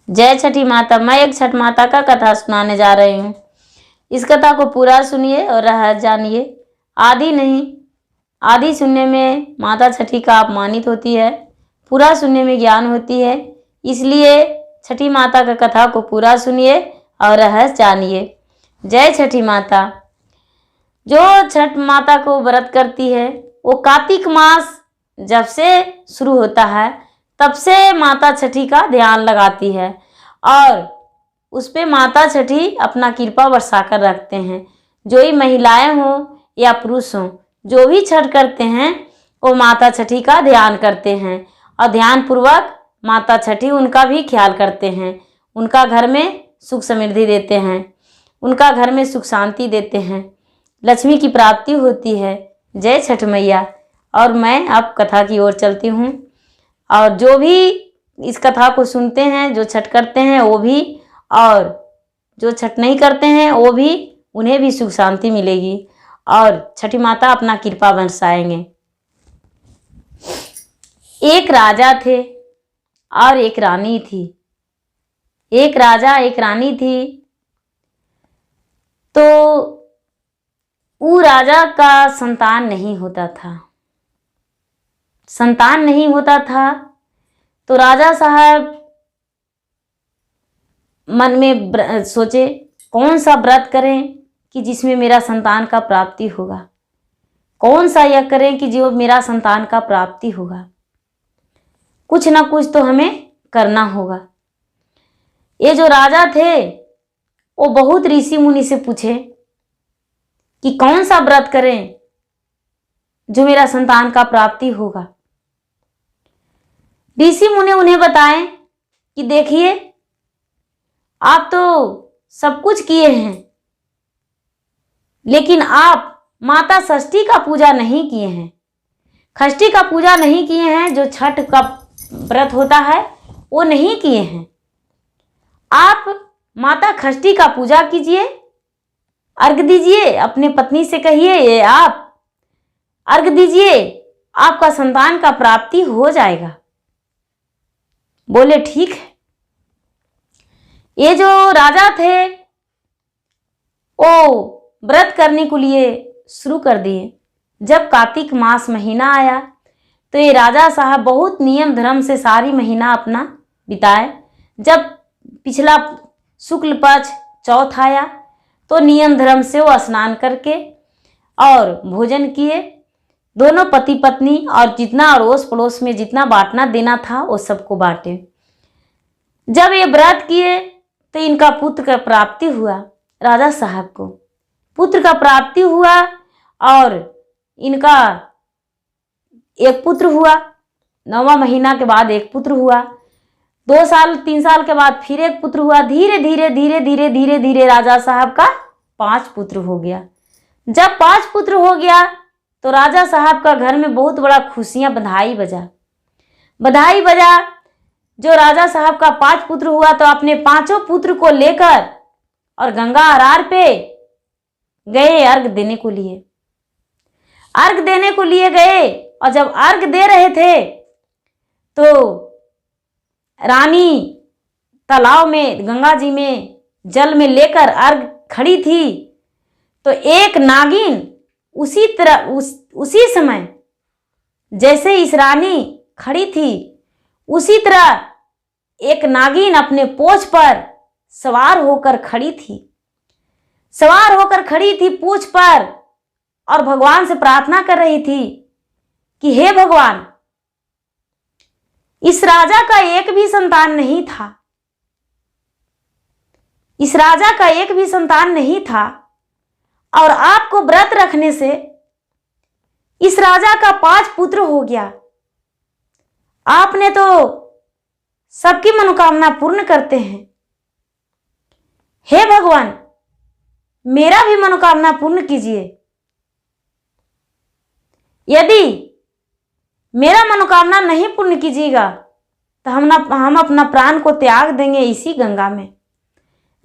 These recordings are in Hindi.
जय छठी माता। मैं एक छठ माता का कथा सुनाने जा रही हूँ। इस कथा को पूरा सुनिए और रहस्य जानिए। आदि नहीं, आदि सुनने में माता छठी का अपमानित होती है, पूरा सुनने में ज्ञान होती है। इसलिए छठी माता का कथा को पूरा सुनिए और रहस्य जानिए। जय छठी माता। जो छठ माता को व्रत करती है वो कार्तिक मास जब से शुरू होता है तब से माता छठी का ध्यान लगाती है और उस पे माता छठी अपना कृपा बरसा कर रखते हैं। जो ही महिलाएं हों या पुरुष हों, जो भी छठ करते हैं वो माता छठी का ध्यान करते हैं और ध्यान पूर्वक माता छठी उनका भी ख्याल करते हैं। उनका घर में सुख समृद्धि देते हैं, उनका घर में सुख शांति देते हैं, लक्ष्मी की प्राप्ति होती है। जय छठ मैया। और मैं अब कथा की ओर चलती हूँ। और जो भी इस कथा को सुनते हैं, जो छठ करते हैं वो भी, और जो छठ नहीं करते हैं वो भी, उन्हें भी सुख शांति मिलेगी और छठी माता अपना कृपा बरसाएंगे। एक राजा थे और एक रानी थी। एक राजा एक रानी थी। तो वो राजा का संतान नहीं होता था। संतान नहीं होता था तो राजा साहब मन में सोचे कौन सा व्रत करें कि जिसमें मेरा संतान का प्राप्ति होगा, कौन सा यह करें कि जो मेरा संतान का प्राप्ति होगा। कुछ ना कुछ तो हमें करना होगा। ये जो राजा थे वो बहुत ऋषि मुनि से पूछे कि कौन सा व्रत करें जो मेरा संतान का प्राप्ति होगा। ऋषि मुनि उन्हें बताएं कि देखिए, आप तो सब कुछ किए हैं लेकिन आप माता षष्ठी का पूजा नहीं किए हैं, षष्ठी का पूजा नहीं किए हैं। जो छठ का व्रत होता है वो नहीं किए हैं। आप माता षष्ठी का पूजा कीजिए, अर्घ दीजिए, अपने पत्नी से कहिए आप अर्घ दीजिए, आपका संतान का प्राप्ति हो जाएगा। बोले ठीक है। ये जो राजा थे वो व्रत करने के लिए शुरू कर दिए। जब कार्तिक मास महीना आया तो ये राजा साहब बहुत नियम धर्म से सारी महीना अपना बिताए। जब पिछला शुक्ल पक्ष चौथ आया तो नियम धर्म से वो स्नान करके और भोजन किए। दोनों पति पत्नी और जितना अड़ोस पड़ोस में जितना बांटना देना था वो सबको बांटे। जब ये व्रत किए तो इनका पुत्र का प्राप्ति हुआ। राजा साहब को पुत्र का प्राप्ति हुआ और इनका एक पुत्र हुआ। 9वां महीना के बाद एक पुत्र हुआ। 2 साल 3 साल के बाद फिर एक पुत्र हुआ। धीरे धीरे धीरे धीरे धीरे धीरे राजा साहब का 5 पुत्र हो गया। जब 5 पुत्र हो गया तो राजा साहब का घर में बहुत बड़ा खुशियां बधाई बजा। जो राजा साहब का 5 पुत्र हुआ तो अपने 5 पुत्र को लेकर और गंगा अरार पे गए अर्घ देने को लिए। अर्घ देने को लिए गए और जब अर्घ दे रहे थे तो रानी तालाब में, गंगा जी में जल में लेकर अर्घ खड़ी थी। तो एक नागिन उसी समय जैसे इस रानी खड़ी थी उसी तरह एक नागिन अपने पूंछ पर सवार होकर खड़ी थी पूंछ पर, और भगवान से प्रार्थना कर रही थी कि हे भगवान, इस राजा का एक भी संतान नहीं था। इस राजा का एक भी संतान नहीं था और आपको व्रत रखने से इस राजा का 5 पुत्र हो गया। आपने तो सबकी मनोकामना पूर्ण करते हैं। हे भगवान, मेरा भी मनोकामना पूर्ण कीजिए। यदि मेरा मनोकामना नहीं पूर्ण कीजिएगा तो हम अपना प्राण को त्याग देंगे इसी गंगा में।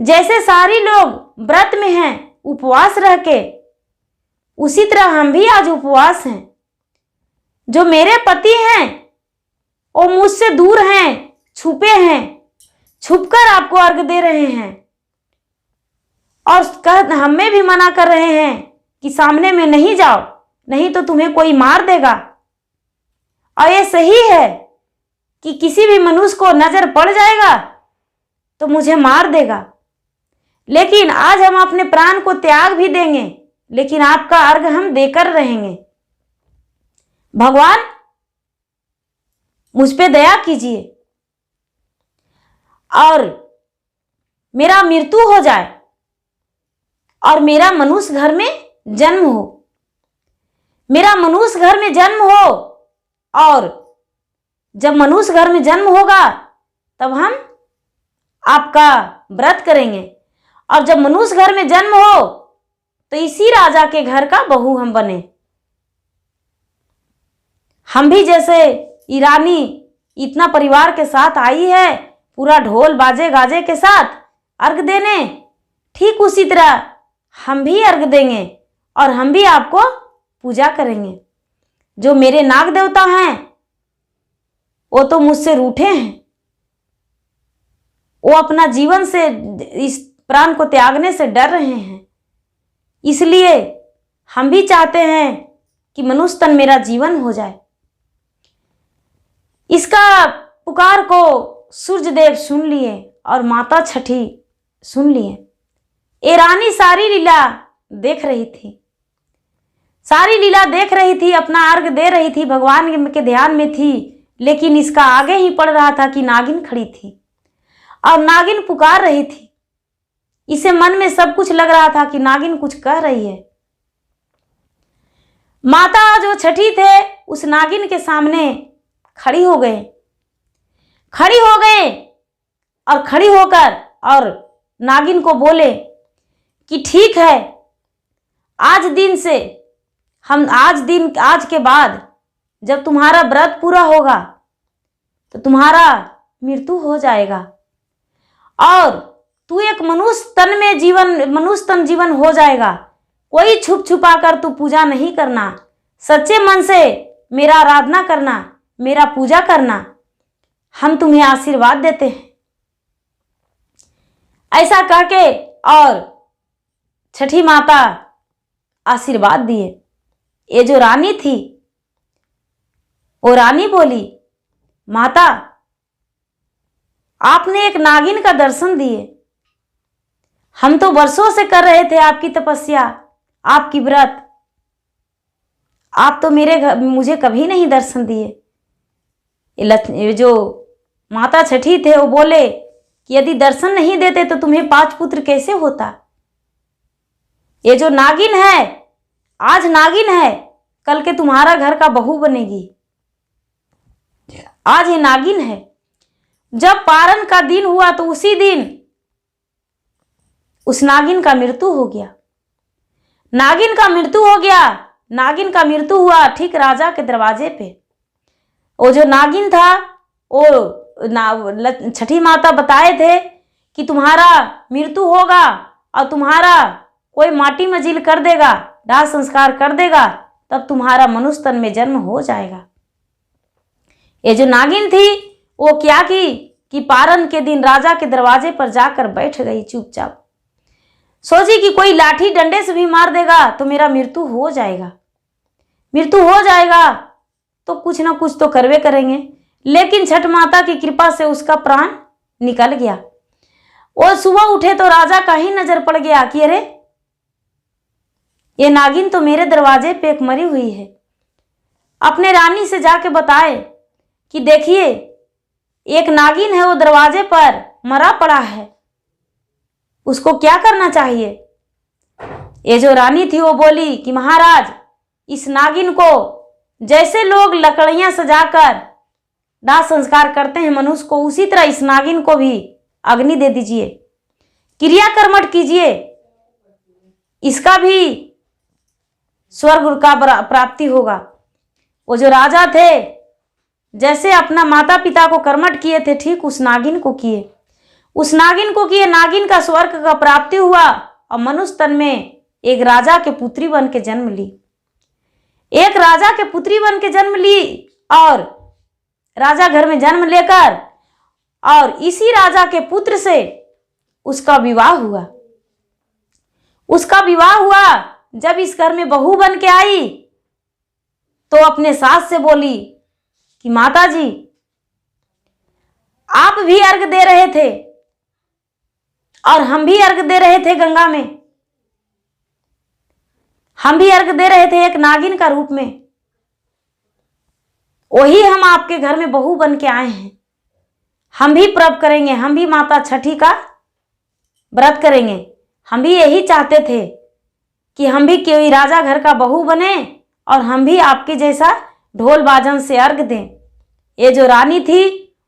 जैसे सारी लोग व्रत में हैं उपवास रह के, उसी तरह हम भी आज उपवास हैं। जो मेरे पति हैं वो मुझसे दूर हैं, छुपे हैं, छुपकर आपको अर्घ दे रहे हैं और हमें भी मना कर रहे हैं कि सामने में नहीं जाओ, नहीं तो तुम्हें कोई मार देगा। और ये सही है कि किसी भी मनुष्य को नजर पड़ जाएगा तो मुझे मार देगा, लेकिन आज हम अपने प्राण को त्याग भी देंगे, लेकिन आपका अर्घ हम देकर रहेंगे। भगवान मुझ पे दया कीजिए और मेरा मृत्यु हो जाए और मेरा मनुष्य घर में जन्म हो, मेरा मनुष्य घर में जन्म हो। और जब मनुष्य घर में जन्म होगा तब हम आपका व्रत करेंगे, और जब मनुष्य घर में जन्म हो तो इसी राजा के घर का बहू हम बने। हम भी जैसे ईरानी इतना परिवार के साथ आई है, पूरा ढोल बाजे गाजे के साथ अर्घ देने, ठीक उसी तरह हम भी अर्घ देंगे और हम भी आपको पूजा करेंगे। जो मेरे नाग देवता हैं वो तो मुझसे रूठे हैं, वो अपना जीवन से, इस प्राण को त्यागने से डर रहे हैं। इसलिए हम भी चाहते हैं कि मनुष्य तन मेरा जीवन हो जाए। इसका पुकार को सूर्य देव सुन लिए और माता छठी सुन लिए। ये रानी सारी लीला देख रही थी, सारी लीला देख रही थी, अपना अर्घ दे रही थी, भगवान के ध्यान में थी, लेकिन इसका आगे ही पड़ रहा था कि नागिन खड़ी थी और नागिन पुकार रही थी। इसे मन में सब कुछ लग रहा था कि नागिन कुछ कह रही है। माता जो छठी थे उस नागिन के सामने खड़ी हो गए, खड़ी हो गए और खड़ी होकर और नागिन को बोले कि ठीक है, आज दिन से हम आज के बाद जब तुम्हारा व्रत पूरा होगा तो तुम्हारा मृत्यु हो जाएगा और तू एक मनुष्य तन जीवन हो जाएगा। कोई छुप छुपा कर तू पूजा नहीं करना, सच्चे मन से मेरा आराधना करना, मेरा पूजा करना, हम तुम्हें आशीर्वाद देते हैं। ऐसा कह के और छठी माता आशीर्वाद दिए। ये जो रानी थी वो रानी बोली, माता आपने एक नागिन का दर्शन दिए, हम तो वर्षों से कर रहे थे आपकी तपस्या, आपकी व्रत, आप तो मुझे कभी नहीं दर्शन दिए। ये जो माता छठी थे वो बोले कि यदि दर्शन नहीं देते तो तुम्हें 5 पुत्र कैसे होता। ये जो नागिन है, आज नागिन है, कल के तुम्हारा घर का बहू बनेगी। आज ये नागिन है। जब पारण का दिन हुआ तो उसी दिन उस नागिन का मृत्यु हो गया। नागिन का मृत्यु हो गया। नागिन का मृत्यु हुआ ठीक राजा के दरवाजे पे। वो जो नागिन था वो छठी माता बताए थे कि तुम्हारा मृत्यु होगा और तुम्हारा कोई माटी में झील कर देगा, दाह संस्कार कर देगा, तब तुम्हारा मनुष्य तन में जन्म हो जाएगा। ये जो नागिन थी वो क्या की कि पारण के दिन राजा के दरवाजे पर जाकर बैठ गई चुपचाप। सोची कि कोई लाठी डंडे से भी मार देगा तो मेरा मृत्यु हो जाएगा, मृत्यु हो जाएगा तो कुछ ना कुछ तो करवे करेंगे। लेकिन छठ माता की कृपा से उसका प्राण निकल गया। वो सुबह उठे तो राजा का ही नजर पड़ गया कि अरे ये नागिन तो मेरे दरवाजे पे एक मरी हुई है। अपने रानी से जाके बताए कि देखिए एक नागिन है, वो दरवाजे पर मरा पड़ा है, उसको क्या करना चाहिए। ये जो रानी थी वो बोली कि महाराज इस नागिन को जैसे लोग लकड़ियां सजाकर दाह संस्कार करते हैं मनुष्य को, उसी तरह इस नागिन को भी अग्नि दे दीजिए, क्रिया कर्मठ कीजिए, इसका भी स्वर्ग का प्राप्ति होगा। वो जो राजा थे जैसे अपना माता पिता को कर्मठ किए थे ठीक उस नागिन को किए, उस नागिन को किए। नागिन का स्वर्ग का प्राप्ति हुआ और मनुष्य तन में एक राजा के पुत्री बन के जन्म ली। एक राजा के पुत्री बन के जन्म ली और राजा घर में जन्म लेकर और इसी राजा के पुत्र से उसका विवाह हुआ। उसका विवाह हुआ, जब इस घर में बहू बन के आई तो अपने सास से बोली कि माता जी, आप भी अर्घ दे रहे थे और हम भी अर्घ दे रहे थे गंगा में, हम भी अर्घ दे रहे थे एक नागिन का रूप में, वही हम आपके घर में बहू बन के आए हैं, हम भी पर्व करेंगे, हम भी माता छठी का व्रत करेंगे। हम भी यही चाहते थे कि हम भी कोई राजा घर का बहू बने और हम भी आपके जैसा ढोल बाजन से अर्घ दें। ये जो रानी थी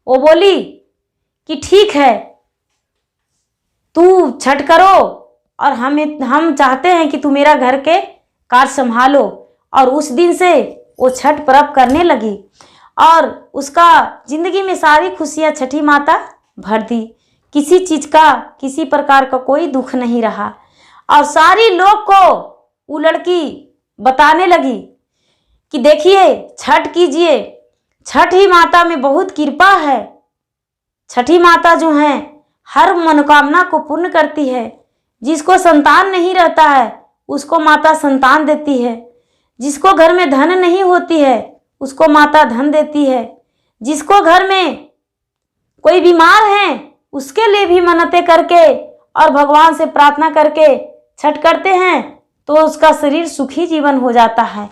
वो बोली कि ठीक है, तू छठ करो और हम चाहते हैं कि तू मेरा घर के कार्य संभालो। और उस दिन से वो छठ पर्व करने लगी और उसका जिंदगी में सारी खुशियां छठी माता भर दी। किसी चीज का, किसी प्रकार का कोई दुख नहीं रहा। और सारी लोग को वो लड़की बताने लगी कि देखिए, छठ कीजिए, छठी माता में बहुत कृपा है। छठी माता जो है हर मनोकामना को पूर्ण करती है। जिसको संतान नहीं रहता है उसको माता संतान देती है। जिसको घर में धन नहीं होती है उसको माता धन देती है। जिसको घर में कोई बीमार है उसके लिए भी मन्नतें करके और भगवान से प्रार्थना करके छठ करते हैं तो उसका शरीर सुखी जीवन हो जाता है।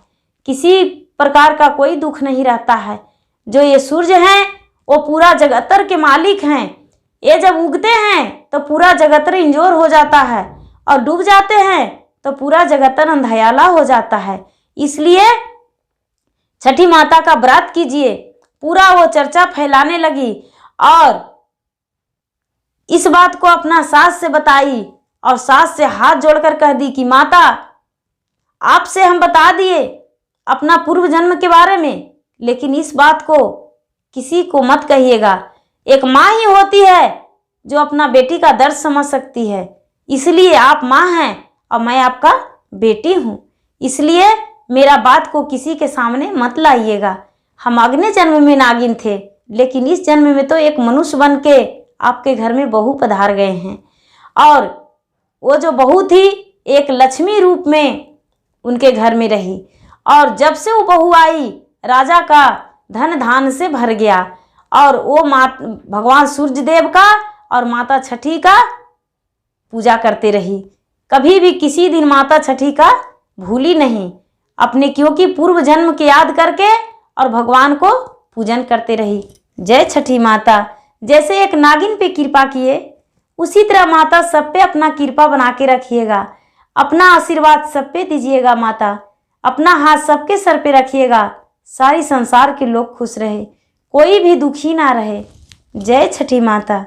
किसी प्रकार का कोई दुख नहीं रहता है। जो ये सूर्य हैं वो पूरा जगतर के मालिक हैं। ये जब उगते हैं तो पूरा जगतर इंजोर हो जाता है और डूब जाते हैं तो पूरा जगतर अंधयाला हो जाता है। इसलिए छठी माता का व्रत कीजिए। पूरा वो चर्चा फैलाने लगी और इस बात को अपना सास से बताई और सास से हाथ जोड़कर कह दी कि माता, आपसे हम बता दिए अपना पूर्व जन्म के बारे में, लेकिन इस बात को किसी को मत कहिएगा। एक माँ ही होती है जो अपना बेटी का दर्द समझ सकती है। इसलिए आप माँ हैं और मैं आपका बेटी हूँ, इसलिए मेरा बात को किसी के सामने मत लाइएगा। हम अगले जन्म में नागिन थे, लेकिन इस जन्म में तो एक मनुष्य बन के आपके घर में बहू पधार गए हैं। और वो जो बहू थी एक लक्ष्मी रूप में उनके घर में रही और जब से वो बहू आई राजा का धन धान से भर गया। और वो भगवान सूर्य देव का और माता छठी का पूजा करते रही। कभी भी किसी दिन माता छठी का भूली नहीं अपने, क्योंकि पूर्व जन्म के याद करके और भगवान को पूजन करते रही। जय छठी माता। जैसे एक नागिन पे कृपा किए उसी तरह माता सब पे अपना कृपा बना के रखिएगा। अपना आशीर्वाद सब पे दीजिएगा माता। अपना हाथ सबके सर पे रखिएगा। सारी संसार के लोग खुश रहे, कोई भी दुखी ना रहे। जय छठी माता।